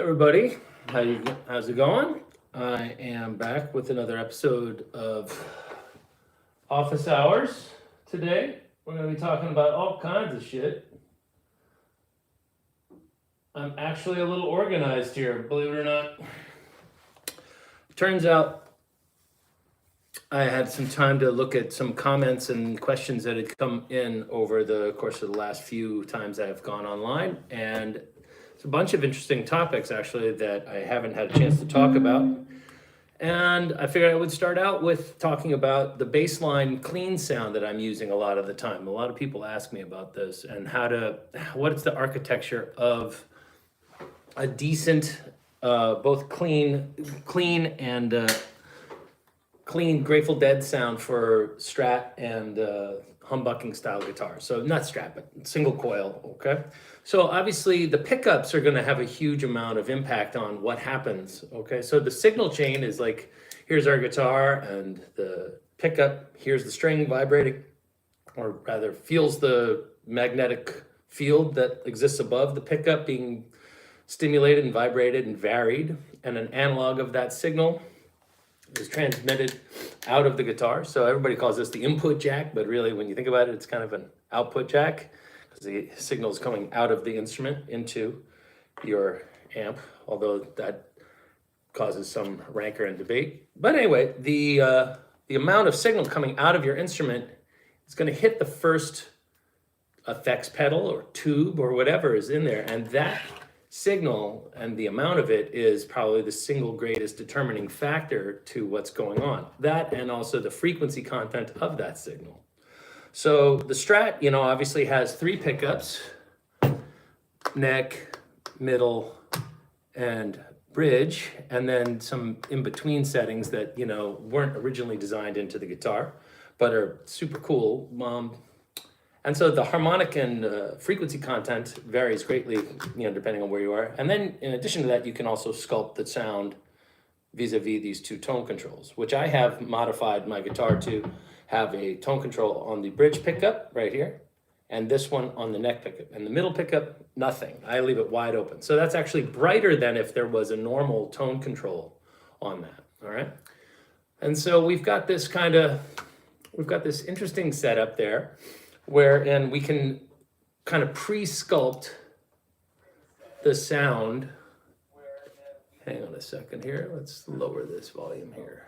Everybody, how's it going? I am back with another episode of Office Hours. Today, we're going to be talking about all kinds of shit. I'm actually a little organized here, believe it or not. Turns out I had some time to look at some comments and questions that had come in over the course of the last few times I've gone online, and it's a bunch of interesting topics actually that I haven't had a chance to talk about. And I figured I would start out with talking about the baseline clean sound that I'm using a lot of the time. A lot of people ask me about this and what's the architecture of a decent, both clean and clean Grateful Dead sound for Strat and humbucking style guitars. So not Strat, but single coil, okay? So obviously the pickups are gonna have a huge amount of impact on what happens, okay? So the signal chain is like, here's our guitar and the pickup, here's the string vibrating, or rather feels the magnetic field that exists above the pickup being stimulated and vibrated and varied, and an analog of that signal is transmitted out of the guitar. So everybody calls this the input jack, but really when you think about it, it's kind of an output jack because the signal is coming out of the instrument into your amp, although that causes some rancor and debate. But anyway, the amount of signal coming out of your instrument is going to hit the first effects pedal or tube or whatever is in there, and that signal and the amount of it is probably the single greatest determining factor to what's going on. That and also the frequency content of that signal. So the Strat, obviously has 3 pickups, neck, middle, and bridge, and then some in-between settings that, weren't originally designed into the guitar, but are super cool. And so the harmonic and frequency content varies greatly, depending on where you are. And then in addition to that, you can also sculpt the sound vis-a-vis these 2 tone controls, which I have modified my guitar to have a tone control on the bridge pickup right here, and this one on the neck pickup. And the middle pickup, nothing. I leave it wide open. So that's actually brighter than if there was a normal tone control on that, all right? And so we've got this interesting setup there, wherein we can kind of pre-sculpt the sound. Hang on a second here. Let's lower this volume here.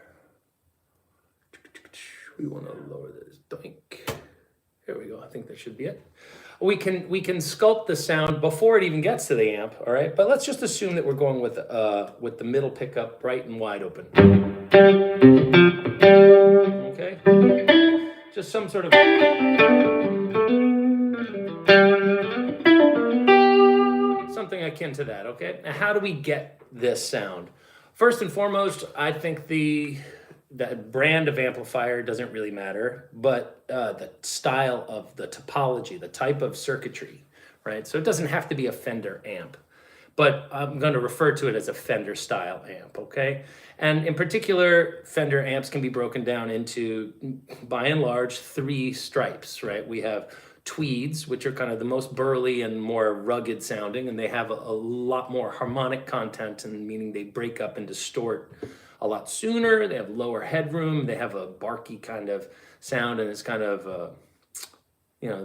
We want to lower this. Doink. Here we go. I think that should be it. We can sculpt the sound before it even gets to the amp, all right? But let's just assume that we're going with the middle pickup bright and wide open. Okay? Just some sort of something akin to that, okay? Now, how do we get this sound? First and foremost, I think that brand of amplifier doesn't really matter, but the style of the topology, the type of circuitry, right? So it doesn't have to be a Fender amp, but I'm going to refer to it as a Fender style amp, okay? And in particular, Fender amps can be broken down into, by and large, 3 stripes, right? We have tweeds, which are kind of the most burly and more rugged sounding, and they have a lot more harmonic content, and meaning they break up and distort a lot sooner. They have lower headroom. They have a barky kind of sound, and it's kind of,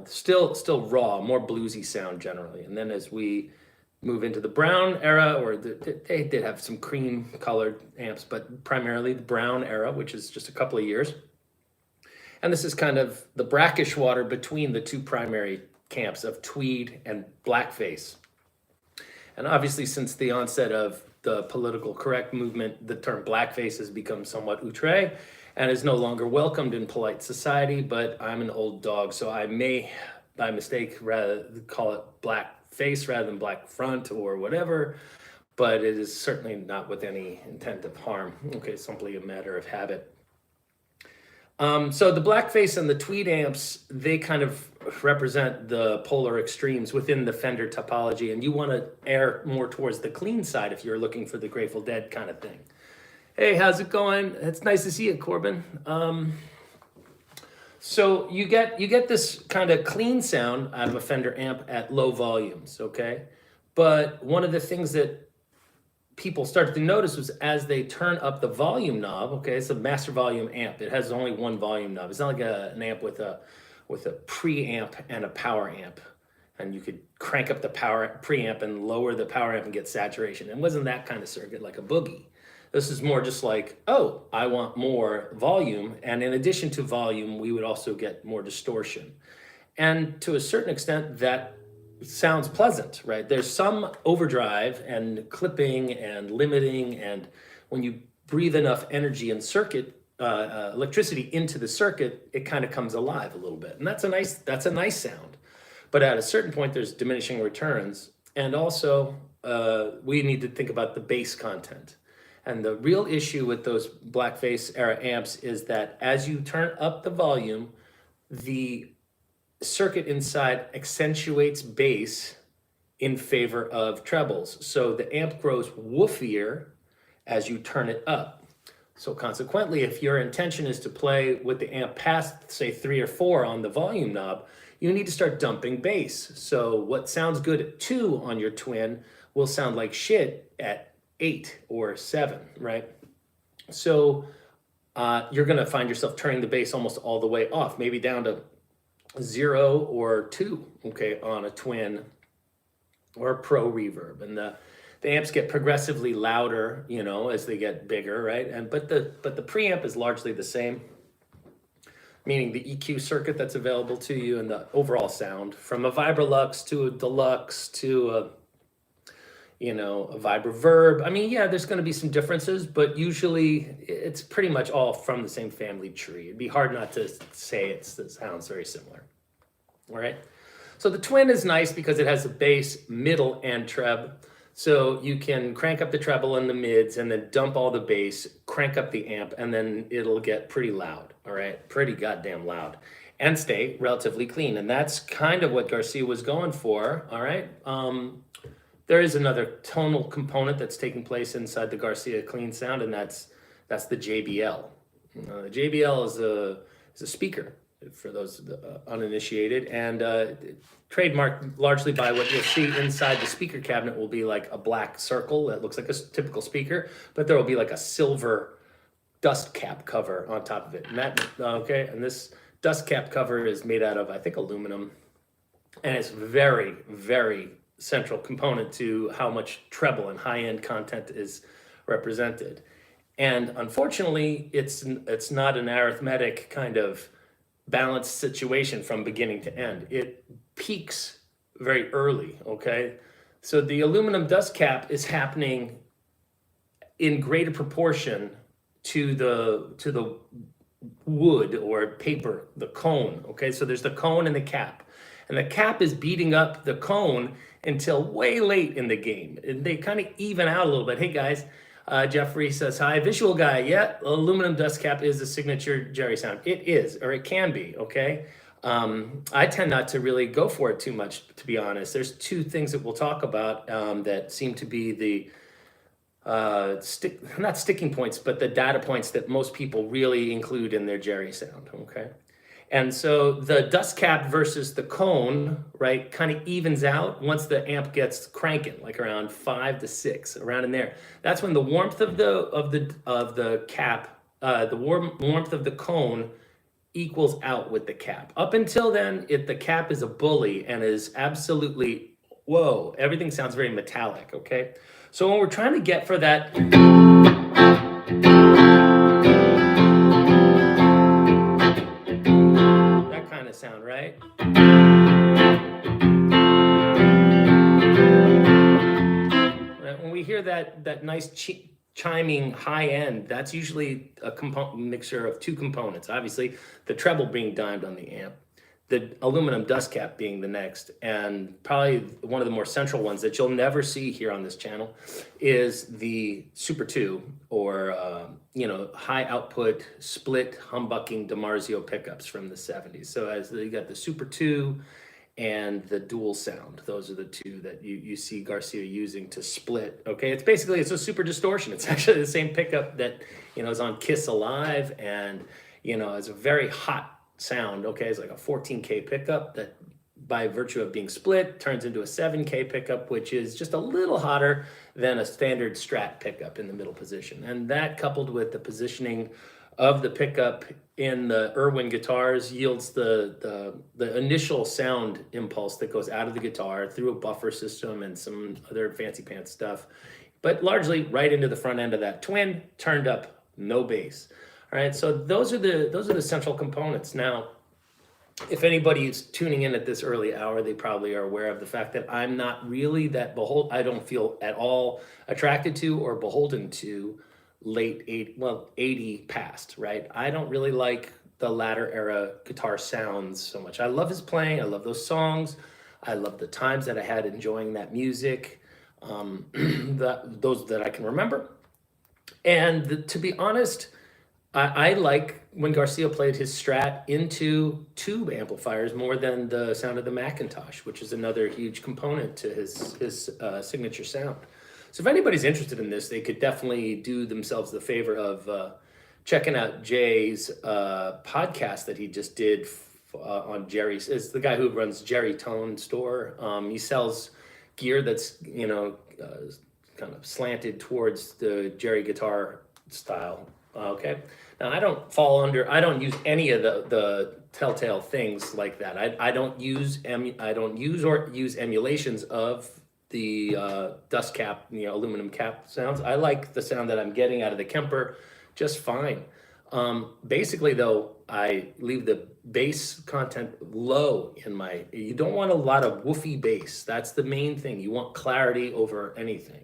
still raw, more bluesy sound generally. And then as we move into the brown era, or they did have some cream colored amps, but primarily the brown era, which is just a couple of years. And this is kind of the brackish water between the 2 primary camps of tweed and blackface. And obviously, since the onset of the political correct movement, the term blackface has become somewhat outre and is no longer welcomed in polite society, but I'm an old dog, so I may, by mistake, rather call it blackface rather than black front or whatever, but it is certainly not with any intent of harm. Okay, simply a matter of habit. So the blackface and the tweed amps, they kind of represent the polar extremes within the Fender topology, and you want to err more towards the clean side if you're looking for the Grateful Dead kind of thing. Hey, how's it going? It's nice to see you, Corbin. So you get this kind of clean sound out of a Fender amp at low volumes, okay? But one of the things that people started to notice was as they turn up the volume knob. Okay, it's a master volume amp. It has only one volume knob. It's not like an amp with a preamp and a power amp, and you could crank up the power preamp and lower the power amp and get saturation. It wasn't that kind of circuit like a boogie. This is more just like, oh, I want more volume, and in addition to volume, we would also get more distortion. And to a certain extent, that sounds pleasant, right? There's some overdrive and clipping and limiting, and when you breathe enough energy and circuit electricity into the circuit, it kind of comes alive a little bit, and that's a nice sound. But at a certain point, there's diminishing returns, and also we need to think about the bass content. And the real issue with those blackface era amps is that as you turn up the volume, the circuit inside accentuates bass in favor of trebles. So the amp grows woofier as you turn it up. So consequently, if your intention is to play with the amp past, say, 3 or 4 on the volume knob, you need to start dumping bass. So what sounds good at 2 on your twin will sound like shit at 8 or 7, right? So you're gonna find yourself turning the bass almost all the way off, maybe down to 0 or 2, okay, on a twin or a pro reverb. And the amps get progressively louder, you know, as they get bigger, right? And but the preamp is largely the same, meaning the EQ circuit that's available to you and the overall sound, from a Vibrolux to a Deluxe to a Vibroverb. I mean, yeah, there's going to be some differences, but usually it's pretty much all from the same family tree. It'd be hard not to say it sounds very similar. All right. So the twin is nice because it has a bass, middle, and treb. So you can crank up the treble and the mids and then dump all the bass, crank up the amp, and then it'll get pretty loud. All right. Pretty goddamn loud. And stay relatively clean. And that's kind of what Garcia was going for. All right. There is another tonal component that's taking place inside the Garcia clean sound, and that's the JBL. The JBL is a speaker for those uninitiated, and trademarked largely by what you'll see inside the speaker cabinet will be like a black circle that looks like a typical speaker, but there will be like a silver dust cap cover on top of it. And this dust cap cover is made out of, I think, aluminum, and it's very, very central component to how much treble and high-end content is represented. And unfortunately, it's not an arithmetic kind of balanced situation from beginning to end. It peaks very early, okay? So the aluminum dust cap is happening in greater proportion to the wood or paper, the cone, okay? So there's the cone and the cap. And the cap is beating up the cone until way late in the game. And they kind of even out a little bit. Hey guys, Jeffrey says, hi, visual guy. Yeah, aluminum dust cap is the signature Jerry sound. It is, or it can be, okay? I tend not to really go for it too much, to be honest. There's 2 things that we'll talk about that seem to be the, not sticking points, but the data points that most people really include in their Jerry sound, okay? And so the dust cap versus the cone, right, kind of evens out once the amp gets cranking, like around 5 to 6, around in there. That's when the warmth of the cap, the warmth of the cone equals out with the cap. Up until then, the cap is a bully and is absolutely, whoa, everything sounds very metallic, okay? So when we're trying to get for that, sound, right? When we hear that nice chiming high end, that's usually a mixture of 2 components. Obviously, the treble being dimed on the amp, the aluminum dust cap being the next, and probably one of the more central ones that you'll never see here on this channel is the Super 2 or high output split humbucking DiMarzio pickups from the 70s. So as you got the Super 2 and the dual sound, those are the 2 that you see Garcia using to split. Okay, it's a super distortion. It's actually the same pickup that is on Kiss Alive, and it's a very hot sound. Okay, it's like a 14K pickup that by virtue of being split, turns into a 7K pickup, which is just a little hotter than a standard Strat pickup in the middle position. And that, coupled with the positioning of the pickup in the Irwin guitars, yields the initial sound impulse that goes out of the guitar through a buffer system and some other fancy pants stuff, but largely right into the front end of that twin, turned up, no bass. All right, so those are the central components. Now, if anybody's tuning in at this early hour, they probably are aware of the fact that I'm not really that I don't feel at all attracted to or beholden to late 80 past, right? I don't really like the latter era guitar sounds so much. I love his playing. I love those songs. I love the times that I had enjoying that music, those that I can remember. And to be honest, I like when Garcia played his Strat into tube amplifiers more than the sound of the Macintosh, which is another huge component to his signature sound. So if anybody's interested in this, they could definitely do themselves the favor of checking out Jay's podcast that he just did on Jerry's. It's the guy who runs Jerry Tone Store. He sells gear that's, kind of slanted towards the Jerry guitar style. Okay. Now I don't use any of the telltale things like that. I don't use emulations of the dust cap, aluminum cap sounds. I like the sound that I'm getting out of the Kemper just fine. Basically though, I leave the bass content low you don't want a lot of woofy bass. That's the main thing. You want clarity over anything.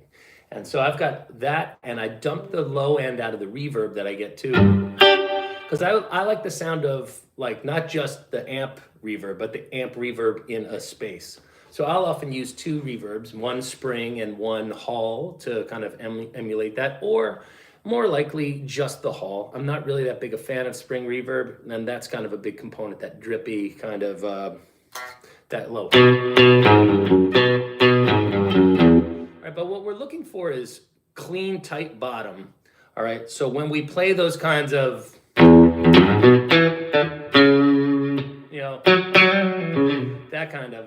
And so I've got that, and I dump the low end out of the reverb that I get too. Because I like the sound of, not just the amp reverb, but the amp reverb in a space. So I'll often use two reverbs, one spring and one hall to kind of emulate that, or more likely just the hall. I'm not really that big a fan of spring reverb, and that's kind of a big component, that drippy kind of, that low. All right, but what we're looking for is clean, tight bottom. All right, so when we play those kinds of, that kind of,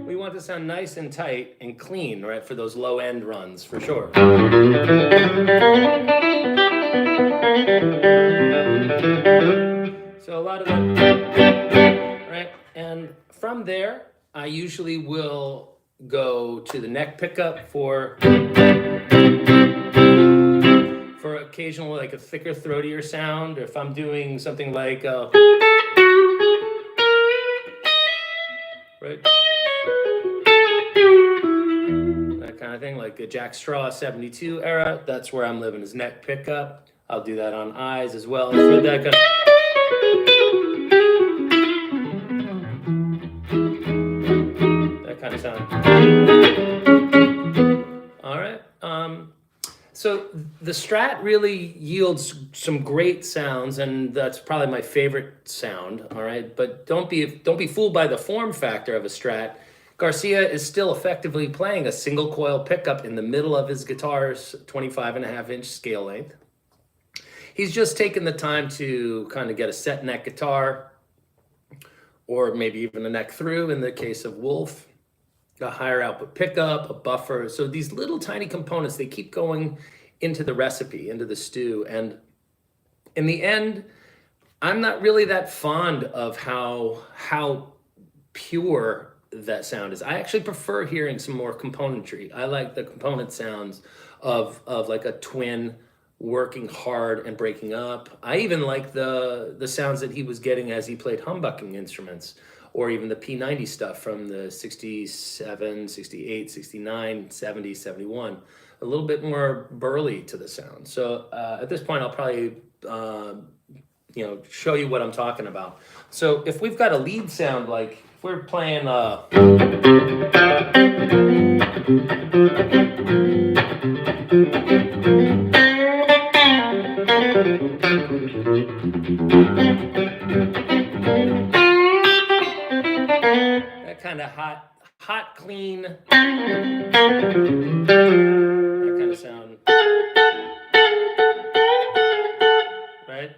we want to sound nice and tight and clean, right, for those low end runs, for sure. So a lot of that, right? And from there, I usually will go to the neck pickup for occasional, a thicker, throatier sound. Or if I'm doing something like, right? That kind of thing, like a Jack Straw 72 era. That's where I'm living, is neck pickup. I'll do that on eyes as well. For that kind of sound. All right. So the Strat really yields some great sounds, and that's probably my favorite sound. All right, but don't be fooled by the form factor of a Strat. Garcia is still effectively playing a single coil pickup in the middle of his guitar's 25.5-inch scale length. He's just taken the time to kind of get a set neck guitar, or maybe even a neck through in the case of Wolf, a higher output pickup, a buffer. So these little tiny components, they keep going into the recipe, into the stew. And in the end, I'm not really that fond of how pure that sound is. I actually prefer hearing some more componentry. I like the component sounds of like a twin working hard and breaking up. I even like the sounds that he was getting as he played humbucking instruments, or even the P90 stuff from the 67, 68, 69, 70, 71. A little bit more burly to the sound. So at this point, I'll probably show you what I'm talking about. So if we've got a lead sound, like if we're playing that kind of hot, clean, that kind of sound, right?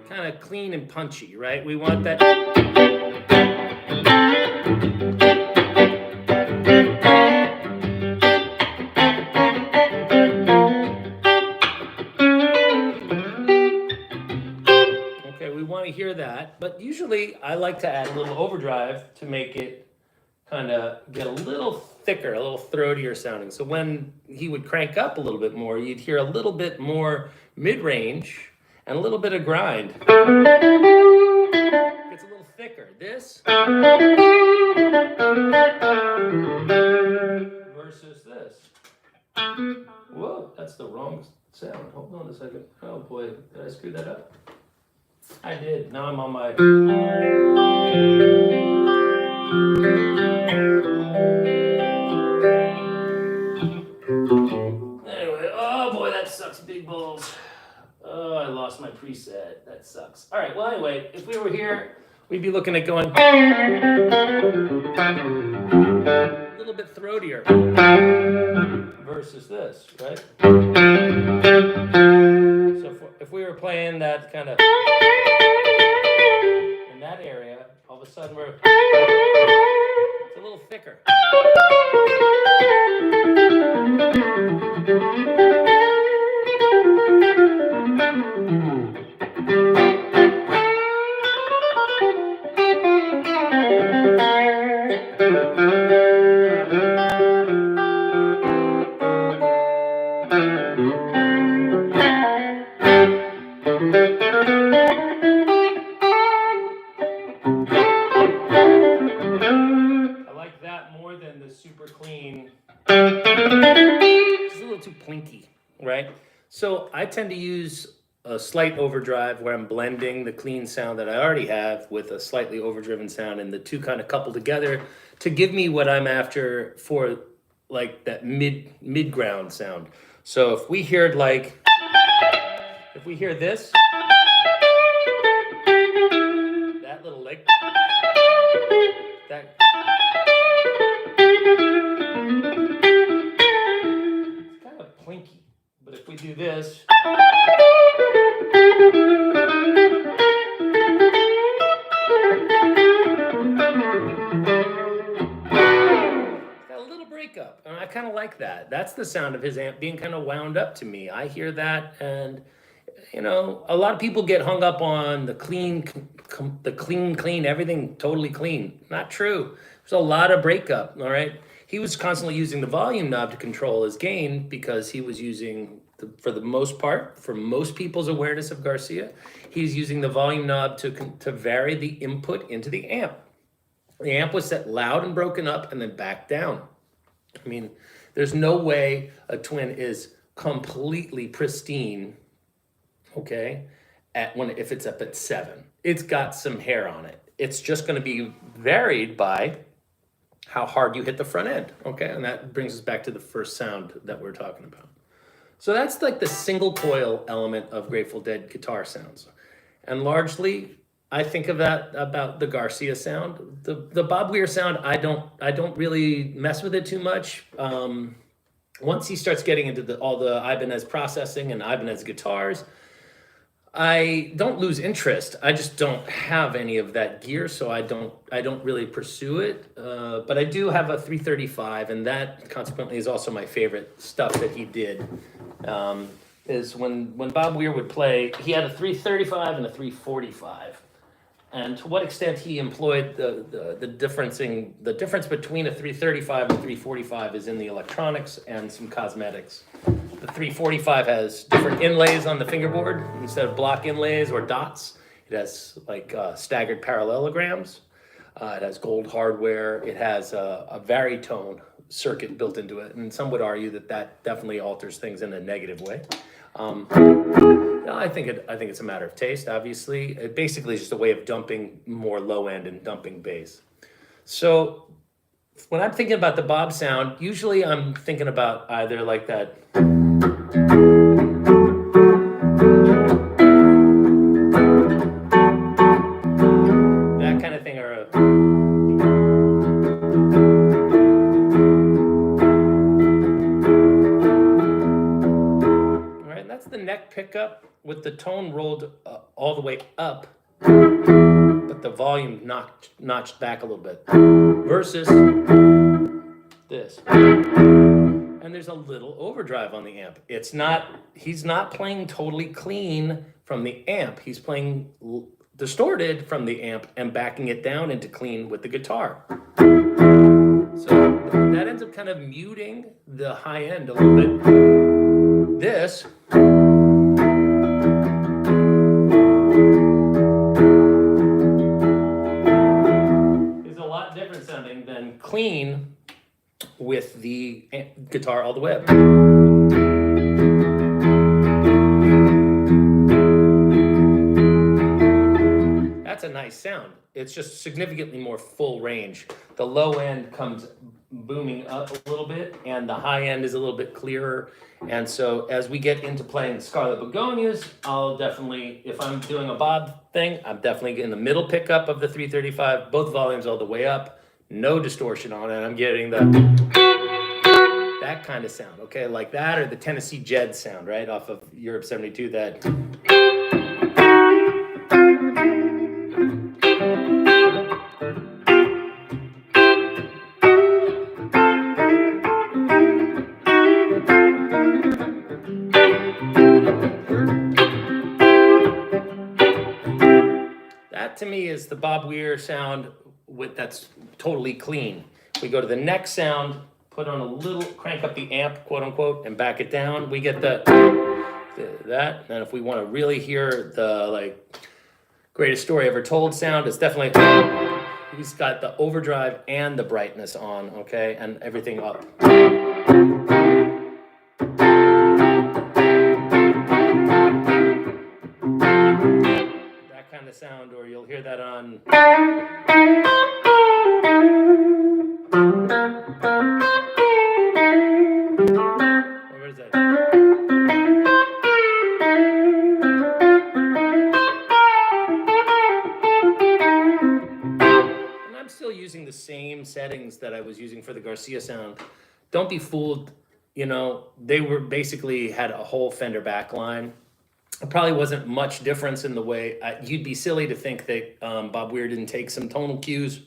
Kind of clean and punchy, right? We want that. Okay, we want to hear that, but usually I like to add a little overdrive to make it kind of get a little thicker, a little throatier sounding. So when he would crank up a little bit more, you'd hear a little bit more mid-range and a little bit of grind. It's a little thicker. This versus this. Whoa, that's the wrong sound. Hold on a second. Oh boy, did I screw that up? I did. Now I'm on my... Anyway, oh boy, that sucks, big balls. Oh, I lost my preset. That sucks. All right, well, anyway, if we were here, we'd be looking at going a little bit throatier versus this, right? So if we were playing that kind of in that area, all of a sudden it's a little thicker. I like that more than the super clean. It's a little too plinky, right? So I tend to use a slight overdrive where I'm blending the clean sound that I already have with a slightly overdriven sound, and the two kind of couple together to give me what I'm after for like that mid ground sound. So if we hear this, that little lick, that it's kind of plinky. But if we do this, breakup, and I kind of like that. That's the sound of his amp being kind of wound up to me. I hear that, and you know, a lot of people get hung up on the clean, everything totally clean. Not true. There's a lot of breakup. All right, he was constantly using the volume knob to control his gain because he was using, for the most part, for most people's awareness of Garcia, he's using the volume knob to vary the input into the amp. The amp was set loud and broken up and then back down. I mean, there's no way a twin is completely pristine, okay, if it's up at 7. It's got some hair on it. It's just going to be varied by how hard you hit the front end, okay? And that brings us back to the first sound that we're talking about. So that's like the single coil element of Grateful Dead guitar sounds. And largely, I think of that about the Garcia sound. The Bob Weir sound, I don't really mess with it too much. Once he starts getting into all the Ibanez processing and Ibanez guitars, I don't lose interest. I just don't have any of that gear, so I don't really pursue it. But I do have a 335, and that consequently is also my favorite stuff that he did. Is when Bob Weir would play, he had a 335 and a 345. And to what extent he employed the difference between a 335 and a 345 is in the electronics and some cosmetics. The 345 has different inlays on the fingerboard. Instead of block inlays or dots, it has like staggered parallelograms. It has gold hardware. It has a varitone circuit built into it. And some would argue that definitely alters things in a negative way. I think it's a matter of taste, obviously. It basically is just a way of dumping more low end and dumping bass. So when I'm thinking about the Bob sound, usually I'm thinking about either like that pickup with the tone rolled all the way up, but the volume notched back a little bit, versus this. And there's a little overdrive on the amp. He's not playing totally clean from the amp. He's playing distorted from the amp and backing it down into clean with the guitar. So that ends up kind of muting the high end a little bit. This is a lot different sounding than clean with the guitar all the way up. That's a nice sound. It's just significantly more full range. The low end comes booming up a little bit, and the high end is a little bit clearer. And so as we get into playing Scarlet Begonias, I'll definitely, if I'm doing a Bob thing, I'm definitely in the middle pickup of the 335, both volumes all the way up, no distortion on it. I'm getting that kind of sound, okay? Like that, or the Tennessee Jed sound, right? Off of Europe 72, that. That to me is the Bob Weir sound that's totally clean. We go to the next sound, put on a little, crank up the amp, quote unquote, and back it down. We get that. And if we want to really hear the like greatest story ever told sound, it's definitely, he's got the overdrive and the brightness on, okay, and everything up. That kind of sound, or you'll hear that on. What is that? And I'm still using the same settings that I was using for the Garcia sound. Don't be fooled, you know, they were basically had a whole Fender backline. It probably wasn't much difference in the way, you'd be silly to think that Bob Weir didn't take some tonal cues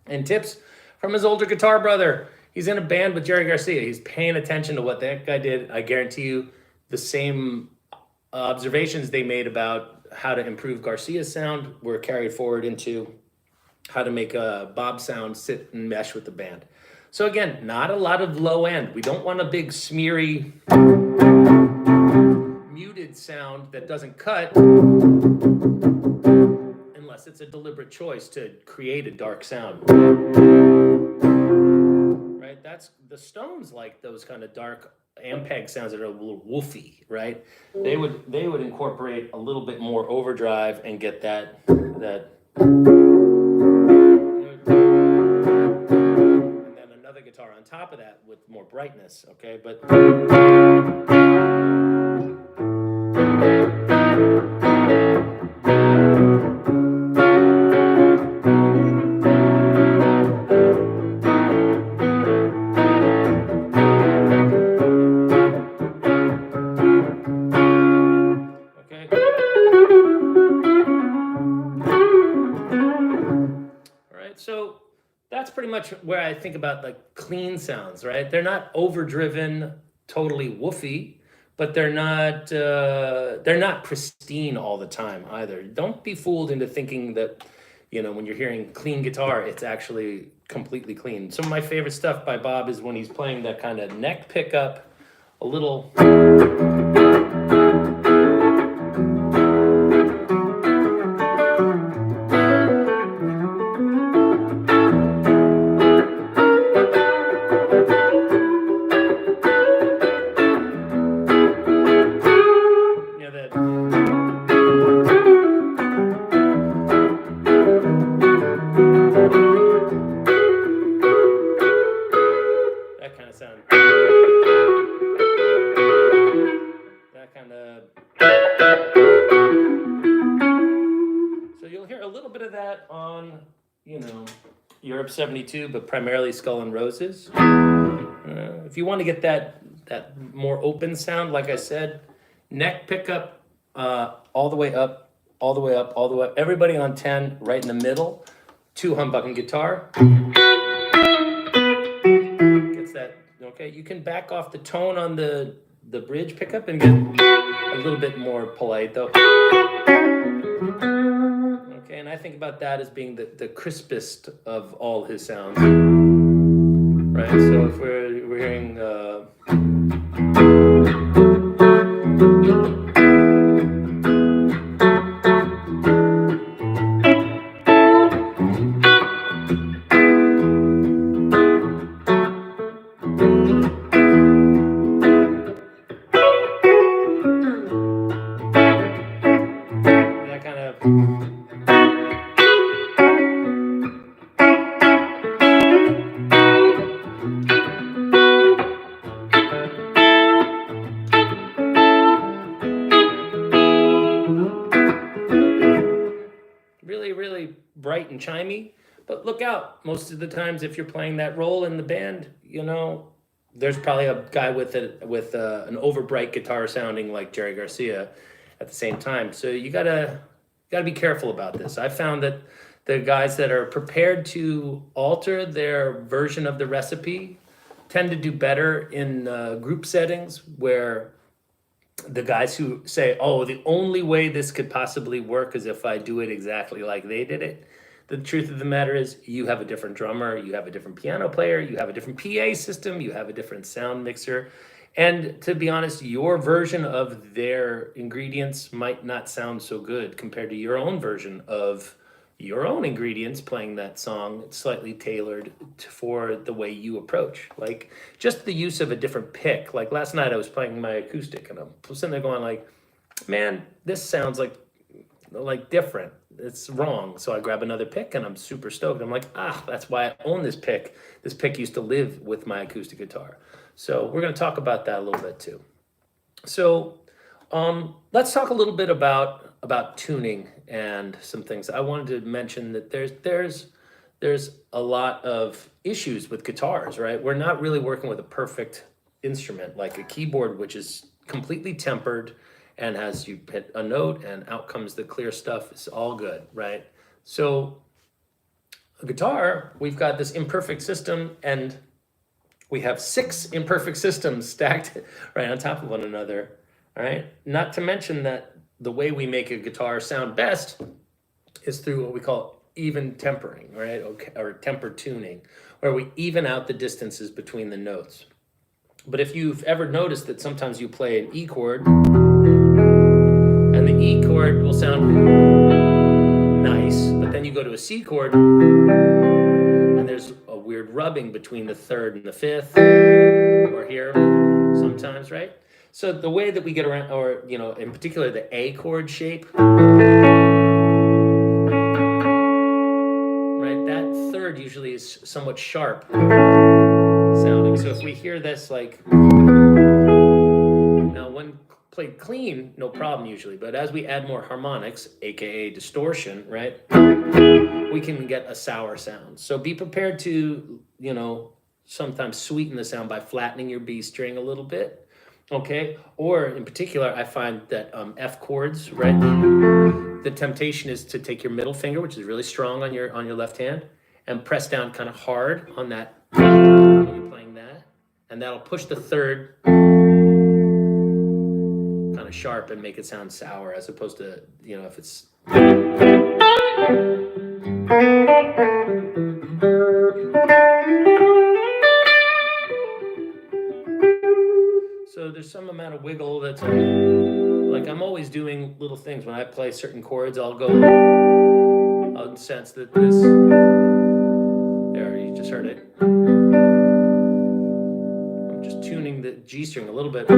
and tips from his older guitar brother. He's in a band with Jerry Garcia. He's paying attention to what that guy did. I guarantee you the same observations they made about how to improve Garcia's sound were carried forward into how to make a Bob sound sit and mesh with the band. So again, not a lot of low end. We don't want a big smeary muted sound that doesn't cut unless it's a deliberate choice to create a dark sound. Right? That's the Stones, like those kind of dark Ampeg sounds that are a little woofy, right? They would incorporate a little bit more overdrive and get that and then another guitar on top of that with more brightness, okay? But so that's pretty much where I think about like clean sounds, right? They're not overdriven, totally woofy, but they're not pristine all the time either. Don't be fooled into thinking that, you know, when you're hearing clean guitar, it's actually completely clean. Some of my favorite stuff by Bob is when he's playing that kind of neck pickup, a little. So you'll hear a little bit of that on, you know, Europe 72, but primarily Skull and Roses. If you want to get that more open sound, like I said, neck pickup, all the way up, all the way up, all the way up. Everybody on 10, right in the middle. 2 humbucking guitar. Gets that, okay? You can back off the tone on the bridge pickup and get a little bit more polite though. Okay, and I think about that as being the crispest of all his sounds. Right, so if we're hearing that kind of really bright and chimey, but look out, most of the times if you're playing that role in the band, you know, there's probably a guy with an overbright guitar sounding like Jerry Garcia at the same time. So you gotta be careful about this. I found that the guys that are prepared to alter their version of the recipe tend to do better in group settings where the guys who say, oh, the only way this could possibly work is if I do it exactly like they did it. The truth of the matter is you have a different drummer, you have a different piano player, you have a different PA system, you have a different sound mixer. And to be honest, your version of their ingredients might not sound so good compared to your own version of your own ingredients playing that song. It's slightly tailored for the way you approach. Like just the use of a different pick. Like last night I was playing my acoustic and I'm sitting there going like, man, this sounds like different. It's wrong. So I grab another pick and I'm super stoked. I'm like, that's why I own this pick. This pick used to live with my acoustic guitar. So we're going to talk about that a little bit too. So let's talk a little bit about tuning and some things. I wanted to mention that there's a lot of issues with guitars, right? We're not really working with a perfect instrument like a keyboard, which is completely tempered and has you hit a note and out comes the clear stuff. It's all good, right? So a guitar, we've got this imperfect system and we have 6 imperfect systems stacked right on top of one another, all right? Not to mention that the way we make a guitar sound best is through what we call even tempering, right? Okay, or temper tuning, where we even out the distances between the notes. But if you've ever noticed that sometimes you play an E chord, and the E chord will sound nice, but then you go to a C chord, and there's a weird rubbing between the 3rd and the 5th, or here sometimes, right? So the way that we get around, or you know, in particular the A chord shape, right? That 3rd usually is somewhat sharp sounding. So if we hear this like, now when played clean, no problem usually, but as we add more harmonics, aka distortion, right, we can get a sour sound. So be prepared to, you know, sometimes sweeten the sound by flattening your B string a little bit, okay? Or in particular, I find that F chords, right, the temptation is to take your middle finger, which is really strong on your left hand, and press down kind of hard on that when you're playing that, and that'll push the 3rd kind of sharp and make it sound sour, as opposed to, you know, if it's so there's some amount of wiggle that's like I'm always doing little things when I play certain chords. I'll sense that this, there, you just heard it. I'm just tuning the G string a little bit.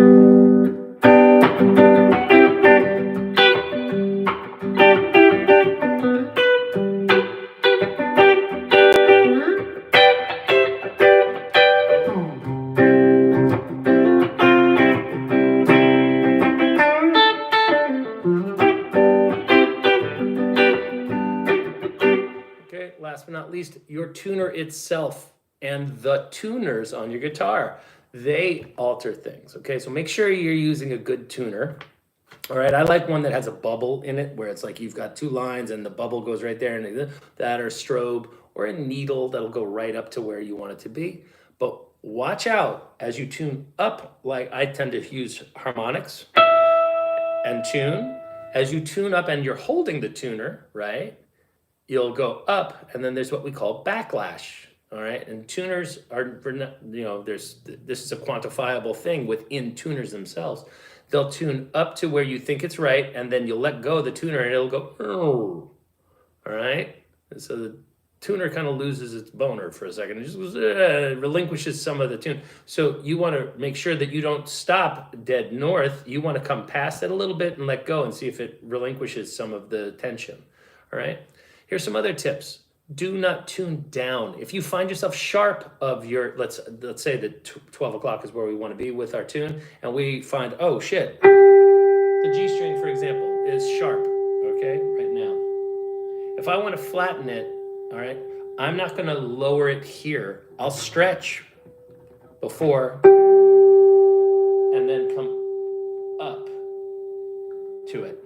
Last but not least, your tuner itself and the tuners on your guitar, they alter things, okay? So make sure you're using a good tuner, All right, I like one that has a bubble in it where it's like you've got two lines and the bubble goes right there, and that or strobe or a needle that'll go right up to where you want it to be. But watch out as you tune up, like I tend to use harmonics and tune. As you tune up and you're holding the tuner, right? You'll go up, and then there's what we call backlash. All right, and tuners are, this is a quantifiable thing within tuners themselves. They'll tune up to where you think it's right, and then you'll let go of the tuner, and it'll go, oh, all right? And so the tuner kind of loses its boner for a second. It just goes, relinquishes some of the tune. So you want to make sure that you don't stop dead north. You want to come past it a little bit and let go and see if it relinquishes some of the tension, all right? Here's some other tips. Do not tune down. If you find yourself sharp of your, let's say that 12 o'clock is where we want to be with our tune, and we find, oh shit, the G string, for example, is sharp, okay, right now. If I want to flatten it, all right, I'm not going to lower it here. I'll stretch before and then come up to it.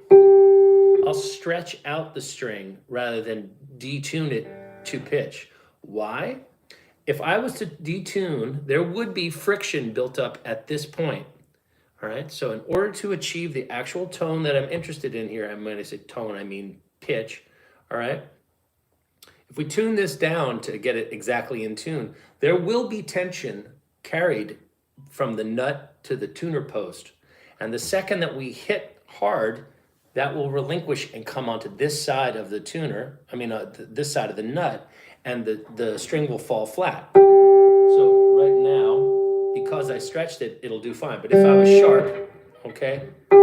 I'll stretch out the string rather than detune it to pitch. Why? If I was to detune, there would be friction built up at this point. All right, so in order to achieve the actual tone that I'm interested in here, and when I say tone, I mean pitch, all right? If we tune this down to get it exactly in tune, there will be tension carried from the nut to the tuner post. And the second that we hit hard, that will relinquish and come onto this side of the tuner, this side of the nut, and the string will fall flat. So right now, because I stretched it, it'll do fine. But if I was sharp, okay? All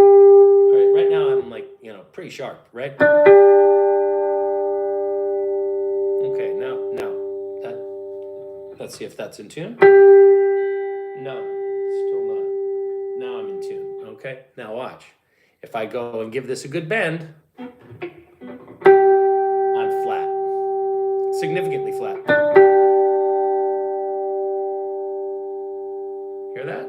right, right now I'm like, pretty sharp, right? Okay, now, let's see if that's in tune. No, still not. Now I'm in tune, okay? Now watch. If I go and give this a good bend, I'm flat, significantly flat. Hear that?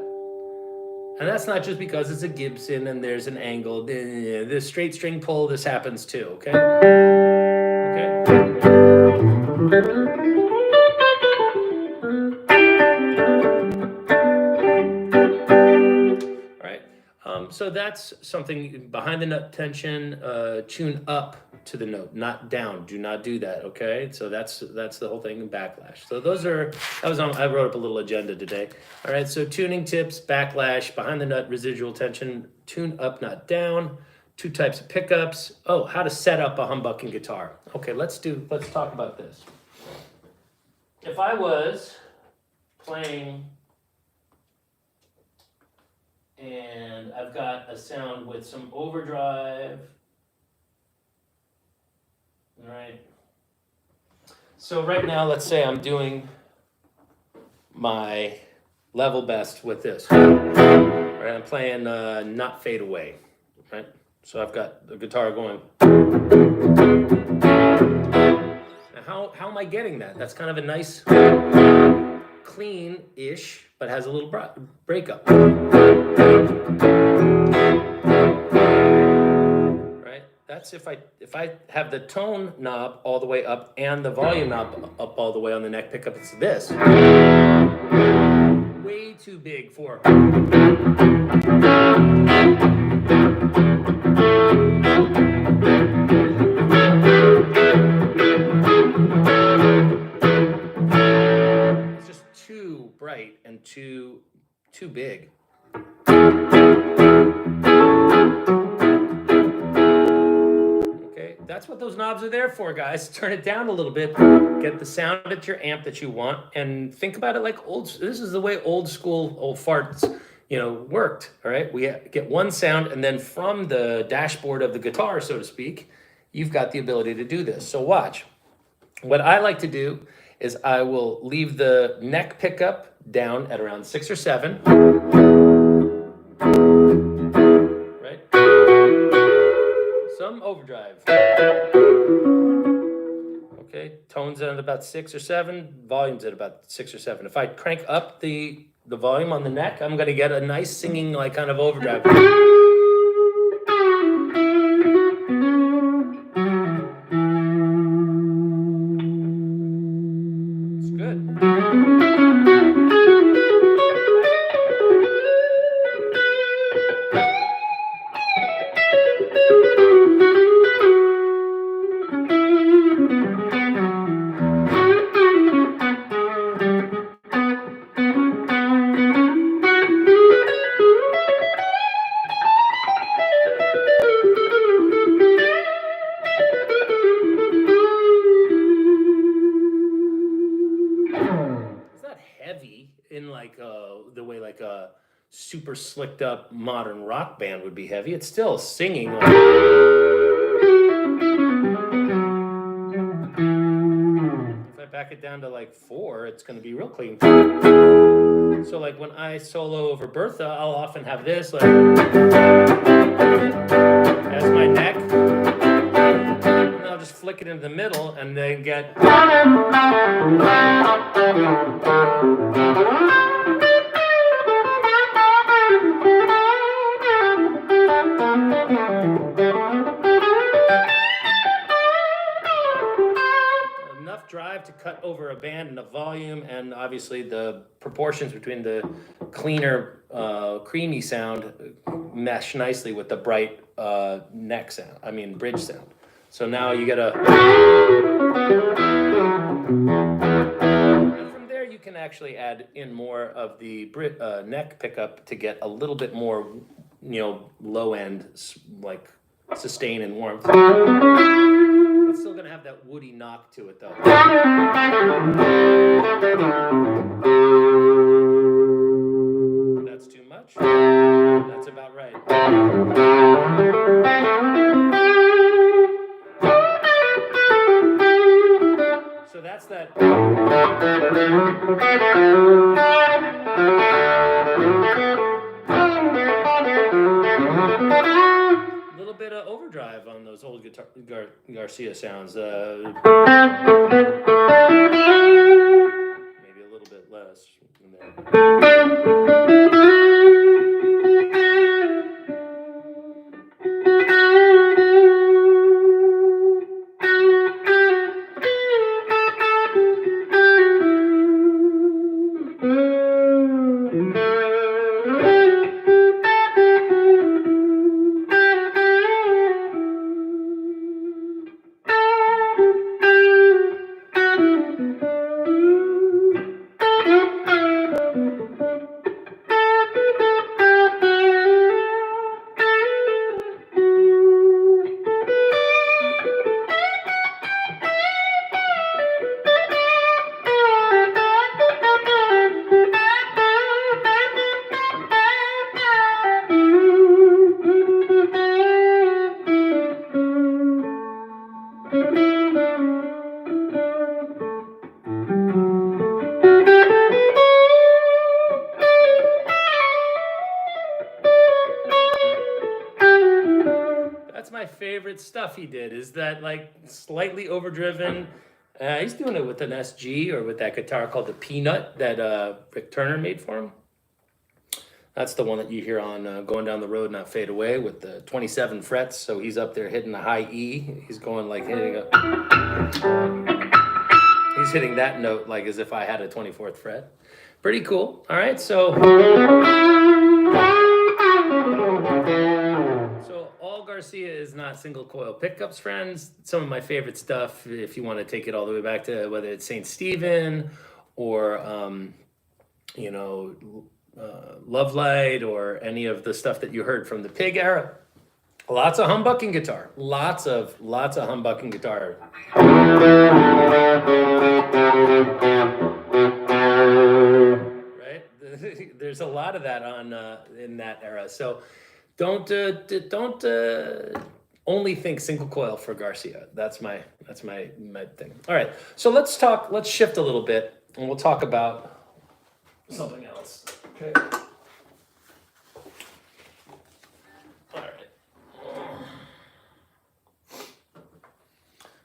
And that's not just because it's a Gibson and there's an angle. The straight string pull, this happens too, okay? Okay? So that's something behind the nut tension, tune up to the note, not down. Do not do that, okay? So that's the whole thing in backlash. So I wrote up a little agenda today. All right, so tuning tips, backlash, behind the nut, residual tension, tune up, not down, 2 types of pickups. Oh, how to set up a humbucking guitar. Okay, let's talk about this. If I was playing and I've got a sound with some overdrive. All right. So right now, let's say I'm doing my level best with this. All right, I'm playing Not Fade Away. Right. So I've got the guitar going. Now how am I getting that? That's kind of a nice, clean-ish, but has a little breakup. Right? That's if I have the tone knob all the way up and the volume knob up all the way on the neck pickup, it's this. Way too big for. It's just too bright and too big. Okay, that's what those knobs are there for, guys. Turn it down a little bit, get the sound at your amp that you want, and think about it like this is the way old farts, worked, all right? We get one sound, and then from the dashboard of the guitar, so to speak, you've got the ability to do this. So watch. What I like to do is I will leave the neck pickup down at around 6 or 7. Right? Some overdrive. Okay, tones at about 6 or 7, volumes at about 6 or 7. If I crank up the volume on the neck, I'm gonna get a nice singing, like kind of overdrive. like the way like a super slicked up modern rock band would be heavy. It's still singing. Like, if I back it down to like 4, it's going to be real clean. So like when I solo over Bertha, I'll often have this like as my neck. And I'll just flick it into the middle and then get. Enough drive to cut over a band and the volume, and obviously the proportions between the cleaner, creamy sound mesh nicely with the bright neck sound. I mean, bridge sound. So now you get a. And from there, you can actually add in more of the neck pickup to get a little bit more, low end, like sustain and warmth. It's still gonna have that woody knock to it though. That's too much. That's about right. So that's that. Little bit of overdrive on those old Garcia sounds. Maybe a little bit less in there. That's my favorite stuff he did, is that like slightly overdriven. He's doing it with an SG or with that guitar called the Peanut that Rick Turner made for him. That's the one that you hear on Going Down the Road Not Fade Away with the 27 frets. So he's up there hitting the high E. He's going like hitting a. He's hitting that note like as if I had a 24th fret. Pretty cool. All right, so all Garcia is not single coil pickups, friends. Some of my favorite stuff, if you want to take it all the way back to whether it's St. Stephen or Love Light or any of the stuff that you heard from the Pig era. Lots of humbucking guitar. Lots of humbucking guitar. Right? There's a lot of that on in that era. So don't only think single coil for Garcia. That's my thing. All right. So let's shift a little bit and we'll talk about something else. Okay. All right.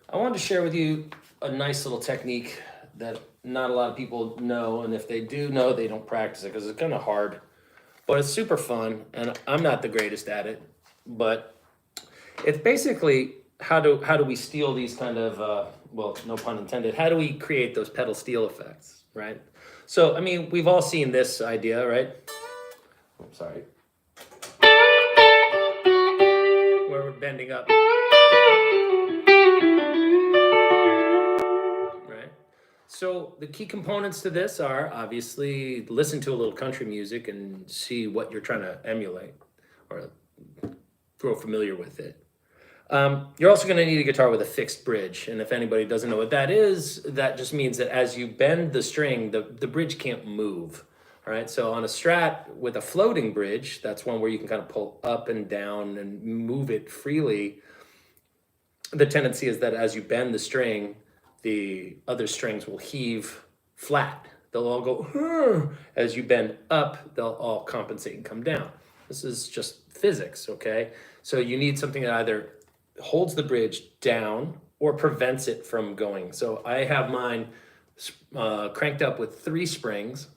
I wanted to share with you a nice little technique that not a lot of people know, and if they do know, they don't practice it because it's kind of hard, but it's super fun, and I'm not the greatest at it, but it's basically how do we steal these kind of, well, no pun intended, how do we create those pedal steel effects, right? So, I mean, we've all seen this idea, right? I'm sorry. Where we're bending up. Right? So the key components to this are obviously listen to a little country music and see what you're trying to emulate or grow familiar with it. You're also going to need a guitar with a fixed bridge, and if anybody doesn't know what that is, that just means that as you bend the string, the bridge can't move. All right, so on a Strat with a floating bridge, that's one where you can kind of pull up and down and move it freely. The tendency is that as you bend the string, the other strings will heave flat. They'll all go, as you bend up, they'll all compensate and come down. This is just physics, okay? So you need something that either holds the bridge down or prevents it from going. So I have mine cranked up with 3 springs.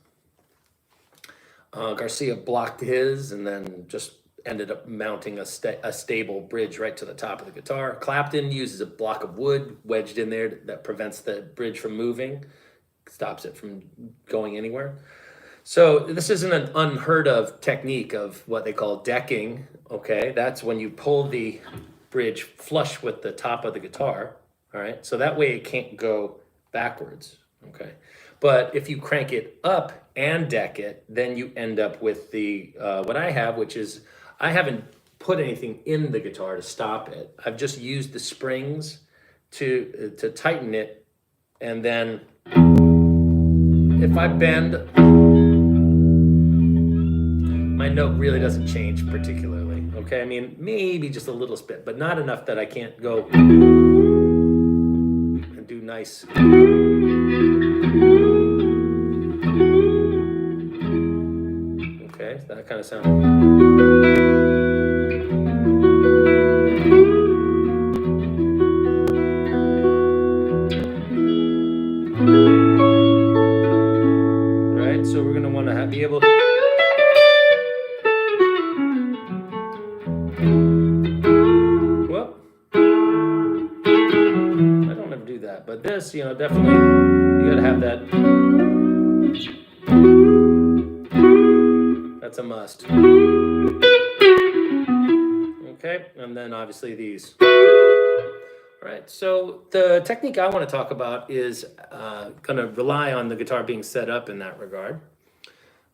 Garcia blocked his and then just ended up mounting a stable bridge right to the top of the guitar. Clapton uses a block of wood wedged in there that prevents the bridge from moving, stops it from going anywhere. So this isn't an unheard of technique of what they call decking, okay? That's when you pull the bridge flush with the top of the guitar, all right? So that way it can't go backwards, okay? But if you crank it up and deck it, then you end up with the, what I have, which is, I haven't put anything in the guitar to stop it. I've just used the springs to tighten it. And then if I bend, my note really doesn't change particularly, okay? I mean, maybe just a little bit, but not enough that I can't go and do nice. Okay, that kind of sound. Right, so we're gonna want to be able to. Well, I don't ever do that, but this, you know, definitely you gotta have that. That's a must. Okay, and then obviously these. All right, so the technique I want to talk about is going to rely on the guitar being set up in that regard.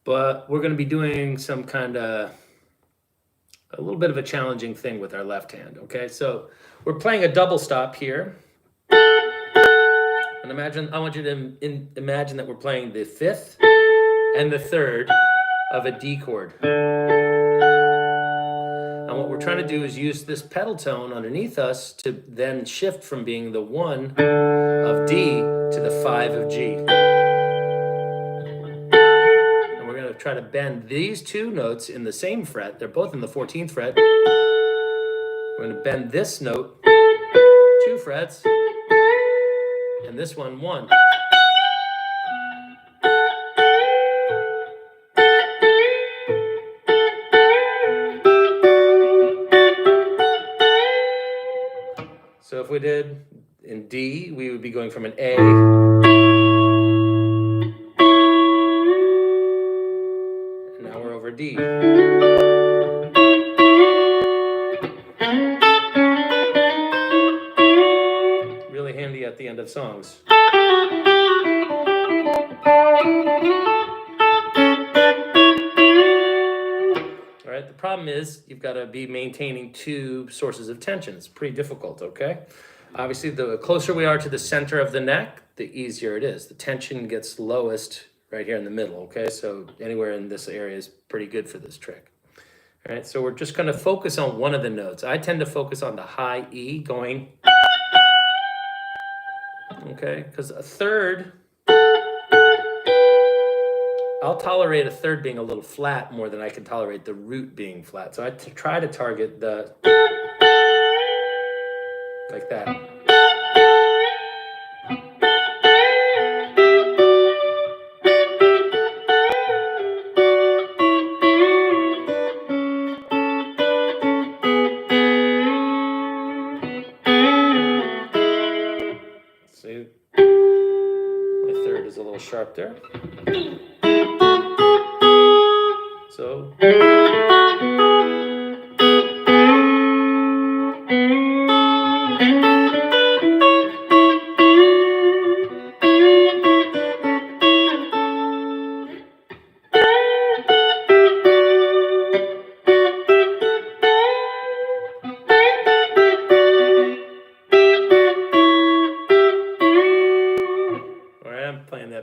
But we're going to be doing some kind of a little bit of a challenging thing with our left hand, okay? So we're playing a double stop here. And I want you to imagine that we're playing the 5th and the 3rd of a D chord. And what we're trying to do is use this pedal tone underneath us to then shift from being the 1 of D to the 5 of G. And we're going to try to bend these 2 notes in the same fret. They're both in the 14th fret. We're going to bend this note 2 frets, and this one 1. So if we did in D, we would be going from an A, and now we're over D. Really handy at the end of songs. All right, the problem is you've got to be maintaining 2 sources of tension. It's pretty difficult, okay? Obviously, the closer we are to the center of the neck, the easier it is. The tension gets lowest right here in the middle, okay? So anywhere in this area is pretty good for this trick. All right, so we're just going to focus on one of the notes. I tend to focus on the high E going, okay? Because a 3rd, I'll tolerate a 3rd being a little flat more than I can tolerate the root being flat. So I try to target the, like that. See, my 3rd is a little sharp there. So.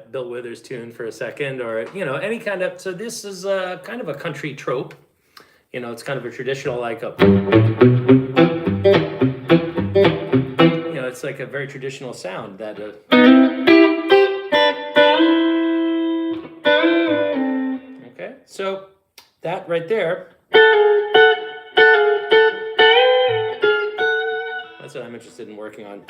that Bill Withers tune for a second, or any kind of. So this is a kind of a country trope. It's kind of a traditional, like a. It's like a very traditional sound that. Okay, so that right there. That's what I'm interested in working on.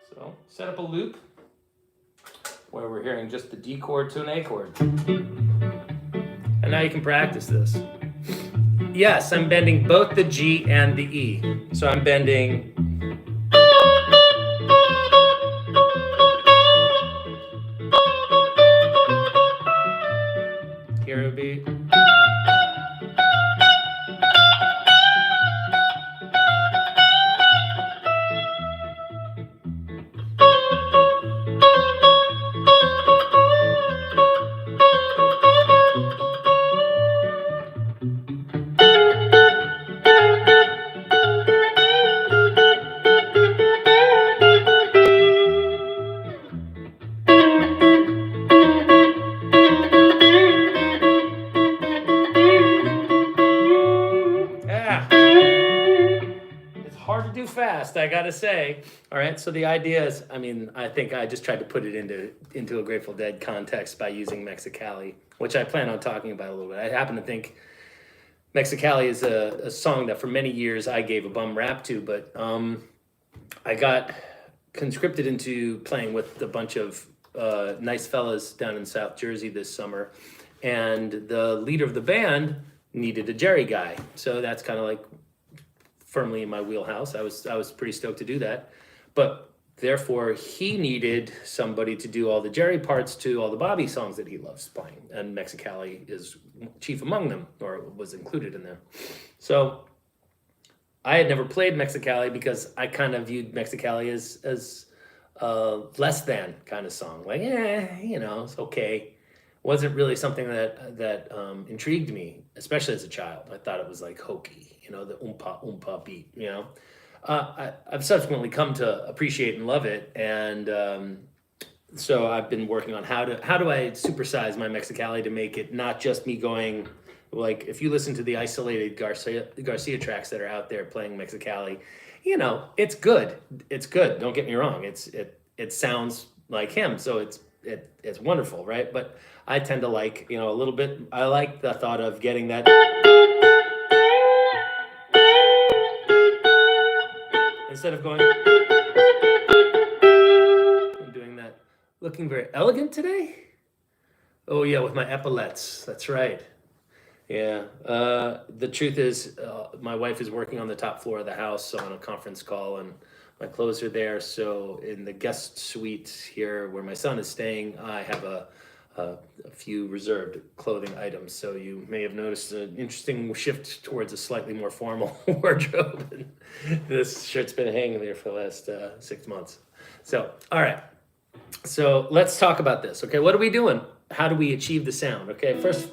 So set up a loop where we're hearing just the D chord to an A chord. And now you can practice this. Yes, I'm bending both the G and the E. So I'm bending. Here it would be. Fast, I gotta say. All right, so the idea is, I think I just tried to put it into a Grateful Dead context by using Mexicali, which I plan on talking about a little bit. I happen to think Mexicali is a song that for many years I gave a bum rap to, but I got conscripted into playing with a bunch of nice fellas down in South Jersey this summer, and the leader of the band needed a Jerry guy, so that's kind of like firmly in my wheelhouse. I was pretty stoked to do that, but therefore he needed somebody to do all the Jerry parts to all the Bobby songs that he loves playing, and Mexicali is chief among them, or was included in there. So I had never played Mexicali because I kind of viewed Mexicali as less than kind of song, like it's okay. Wasn't really something that intrigued me, especially as a child. I thought it was like hokey, the oompa beat, I've subsequently come to appreciate and love it, and so I've been working on how do I supersize my Mexicali to make it not just me going, like, if you listen to the isolated Garcia tracks that are out there playing Mexicali, it's good. It's good. Don't get me wrong. It sounds like him, so it's wonderful, right? But I tend to like, a little bit. I like the thought of getting that. Instead of going and doing that. Looking very elegant today? Oh yeah, with my epaulets. That's right. Yeah. The truth is, my wife is working on the top floor of the house on a conference call, and my clothes are there. So in the guest suite here where my son is staying, I have a few reserved clothing items. So you may have noticed an interesting shift towards a slightly more formal wardrobe. And this shirt's been hanging there for the last 6 months. So, all right. So let's talk about this. Okay, what are we doing? How do we achieve the sound? Okay, first,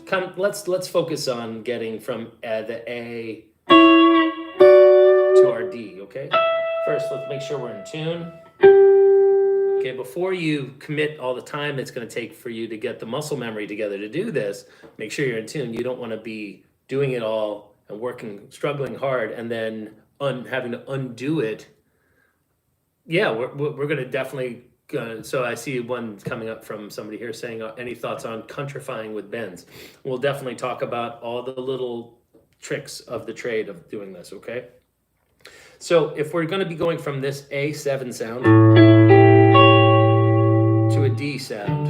let's focus on getting from the A to our D. Okay, first let's make sure we're in tune. Okay, before you commit all the time it's going to take for you to get the muscle memory together to do this, make sure you're in tune. You don't want to be doing it all and struggling hard, and then having to undo it. Yeah, we're going to definitely. So I see one coming up from somebody here saying, any thoughts on countrifying with bends? We'll definitely talk about all the little tricks of the trade of doing this, okay? So if we're going to be going from this A7 sound to a D sound,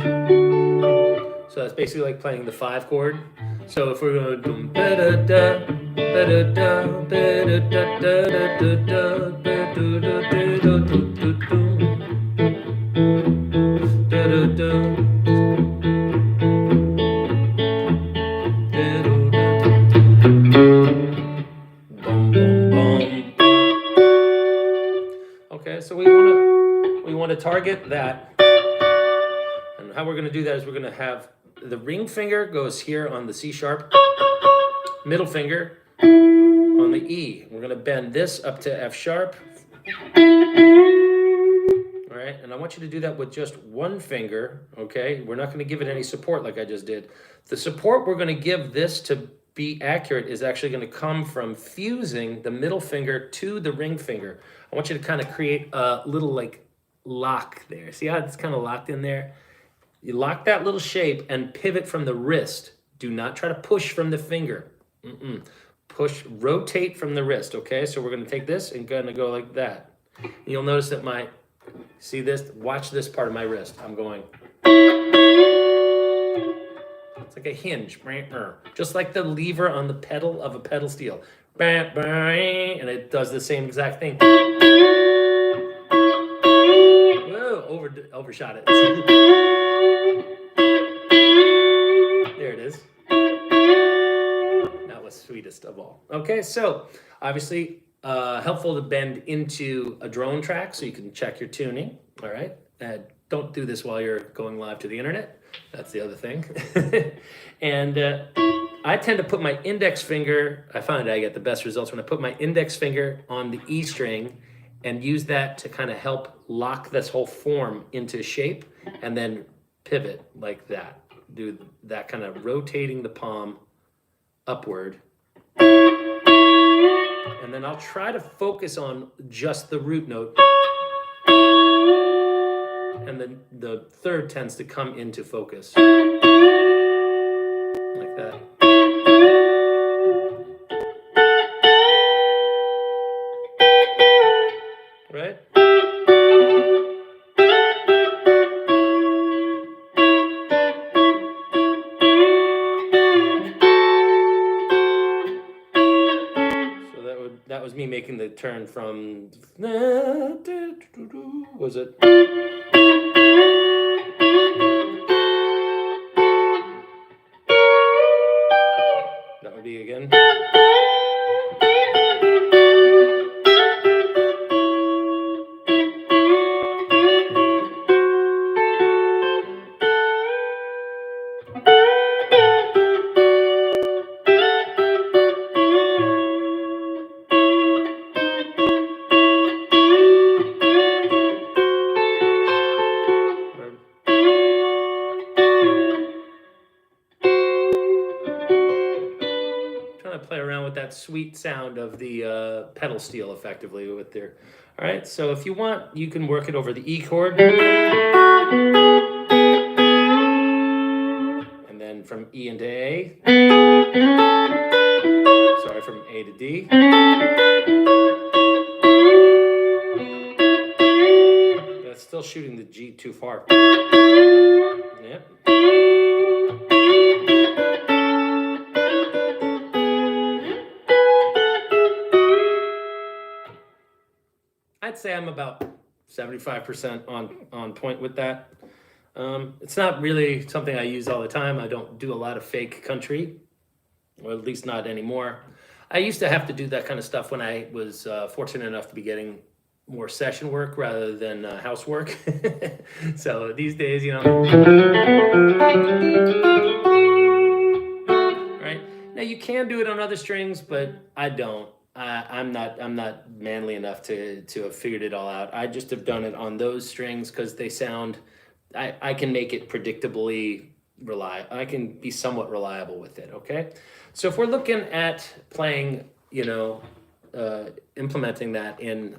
so that's basically like playing the 5 chord. So if we're going to ba-da-da, ba-da-da, ba-da-da, da-da-da, ba-da-da, okay, so we want to target that, and how we're going to do that is we're going to have the ring finger goes here on the C sharp, middle finger on the E. We're gonna bend this up to F sharp. All right, and I want you to do that with just one finger, okay? We're not gonna give it any support like I just did. The support we're gonna give this to be accurate is actually gonna come from fusing the middle finger to the ring finger. I want you to kind of create a little like lock there. See how it's kind of locked in there? You lock that little shape and pivot from the wrist. Do not try to push from the finger. Push, rotate from the wrist, okay? So we're gonna take this and gonna go like that. And you'll notice that see this? Watch this part of my wrist. I'm going. It's like a hinge, just like the lever on the pedal of a pedal steel. And it does the same exact thing. Whoa, overshot it. There it is. That was sweetest of all. Okay, so obviously helpful to bend into a drone track so you can check your tuning, all right? Don't do this while you're going live to the internet. That's the other thing. And I tend to put my index finger, I find I get the best results when I put my index finger on the E string and use that to kind of help lock this whole form into shape and then pivot like that. Do that kind of rotating the palm upward. And then I'll try to focus on just the root note. And then the third tends to come into focus. Like that. Right? That was me making the turn from, was it? That would be again. Play around with that sweet sound of the pedal steel effectively with there. All right, so if you want, you can work it over the E chord. And then from E into A. Sorry, from A to D. That's still shooting the G too far. Yep. I'd say I'm about 75% on point with that. It's not really something I use all the time. I don't do a lot of fake country, or at least not anymore. I used to have to do that kind of stuff when I was fortunate enough to be getting more session work rather than housework. So these days, you know. Right? Now you can do it on other strings, but I don't. I'm not manly enough to have figured it all out. I just have done it on those strings because they sound, I can make it predictably reliable. I can be somewhat reliable with it, okay? So if we're looking at playing, you know, implementing that in